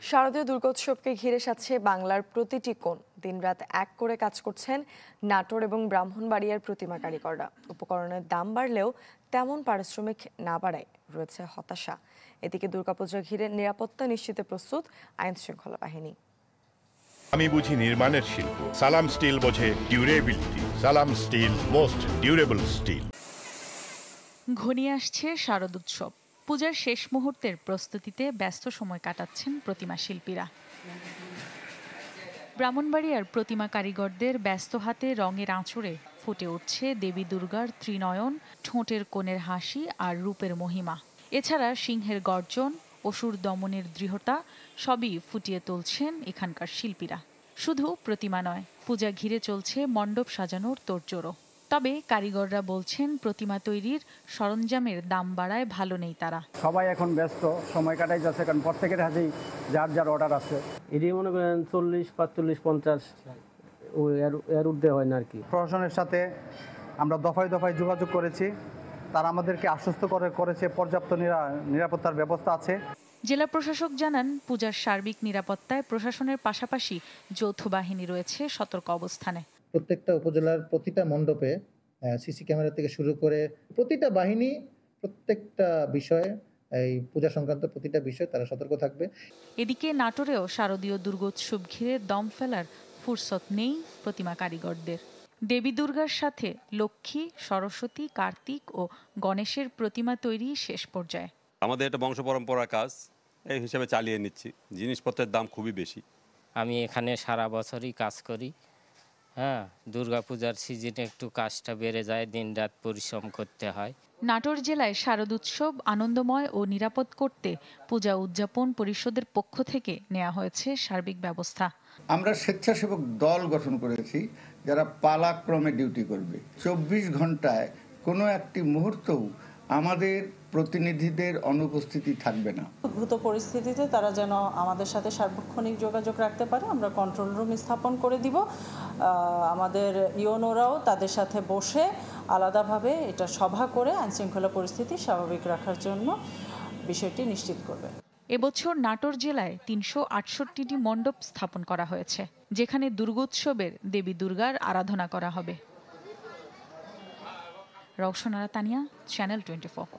শারদীয় দুর্গোৎসবকে ঘিরে সাজছে বাংলার প্রতিটি কোণ। দিনরাত এক করে কাজ করছেন নাটোর এবং ব্রাহ্মণবাড়িয়ার প্রতিমা কারিগররা। উপকরণের দাম বাড়লেও তেমন পারিশ্রমিক না বাড়ায় রয়েছে হতাশা। এদিকে দুর্গাপূজা ঘিরে নিরাপত্তা নিশ্চিতে প্রস্তুত আইন শৃঙ্খলা বাহিনী। আমি বুঝি নির্মাণের শিল্প, সালাম স্টিল বোঝে ডিউরেবিলিটি। সালাম স্টিল, মোস্ট ডিউরেবল স্টিল। ঘনিয়ে আসছে শারদ উৎসব। পূজার শেষ মুহূর্তের প্রস্তুতিতে ব্যস্ত সময় কাটাচ্ছেন প্রতিমা শিল্পীরা। ব্রাহ্মণবাড়িয়ার প্রতিমা কারিগরদের ব্যস্ত হাতে রঙের আঁচড়ে ফুটে উঠছে দেবী দুর্গার ত্রিনয়ন, ঠোঁটের কোণের হাসি আর রূপের মহিমা। এছাড়া সিংহের গর্জন, অসুর দমনের দৃঢ়তা সবই ফুটিয়ে তুলছেন এখানকার শিল্পীরা। শুধু প্রতিমা নয়, পূজা ঘিরে চলছে মণ্ডপ সাজানোর তোড়জোড়ও। তবে কারিগররা বলছেন প্রতিমা তৈরির সরঞ্জামের দাম বাড়ায় ভালো নেই তারা। সবাই এখন ব্যস্ত, সময় কাটাই যাচ্ছে, কারণ প্রত্যেকের হাতেই যার যার অর্ডার আছে। এটি মনে করেন 40, 45, 50 এর ঊর্ধ্বে হয় না আর কি। প্রশাসনের সাথে আমরা দফায় দফায় যোগাযোগ করেছি, তারা আমাদেরকে আশ্বস্ত করেছে পর্যাপ্ত নিরাপত্তার ব্যবস্থা আছে। জেলা প্রশাসক জানান, পূজার সার্বিক নিরাপত্তায় প্রশাসনের পাশাপাশি যৌথ বাহিনী রয়েছে সতর্ক অবস্থানে। প্রত্যেকটা উপজেলার প্রতিটা মণ্ডপে সিসি ক্যামেরা থেকে শুরু করে প্রতিটা বাহিনী প্রত্যেকটা বিষয়ে, এই পূজা সংক্রান্ত প্রতিটা বিষয়ে তারা সতর্ক থাকবে। এদিকে নাটোরেও শারদীয় দুর্গোৎসব ঘিরে দম ফেলার ফুরসত নেই প্রতিমা কারিগরদের। দেবী দুর্গার সাথে লক্ষ্মী, সরস্বতী, কার্তিক ও গণেশের প্রতিমা তৈরি শেষ পর্যায়ে। আমাদের এটা বংশ পরম্পরা কাজ, এই হিসাবে চালিয়ে নিচ্ছি। জিনিসপত্রের দাম খুবই বেশি। আমি এখানে সারা বছরই কাজ করি। দুর্গাপূজার সিজনে একটু কাজটা বেড়ে যায়, দিনরাত পরিশ্রম করতে হয়। নাটোর জেলায় শারদ উৎসব আনন্দময় ও নিরাপদ করতে পূজা উদযাপন পরিষদের পক্ষ থেকে নেওয়া হয়েছে সার্বিক ব্যবস্থা। আমরা স্বেচ্ছাসেবক দল গঠন করেছি, যারা পালাক্রমে ডিউটি করবে। 24 ঘন্টায় কোনো একটি মুহূর্তও আমাদের প্রতিনিধিদের অনুপস্থিতি থাকবে না। উদ্ভূত পরিস্থিতিতে তারা যেন আমাদের সাথে সার্বক্ষণিক যোগাযোগ রাখতে পারে, আমরা কন্ট্রোল রুম স্থাপন করে দিব। আমাদের ইউনোরাও তাদের সাথে বসে আলাদাভাবে এটা সভা করে আইনশৃঙ্খলা পরিস্থিতি স্বাভাবিক রাখার জন্য বিষয়টি নিশ্চিত করবে। এবছর নাটোর জেলায় 368টি মণ্ডপ স্থাপন করা হয়েছে, যেখানে দুর্গোৎসবের দেবী দুর্গার আরাধনা করা হবে। রওশন আরা তানিয়া, চ্যানেল 24।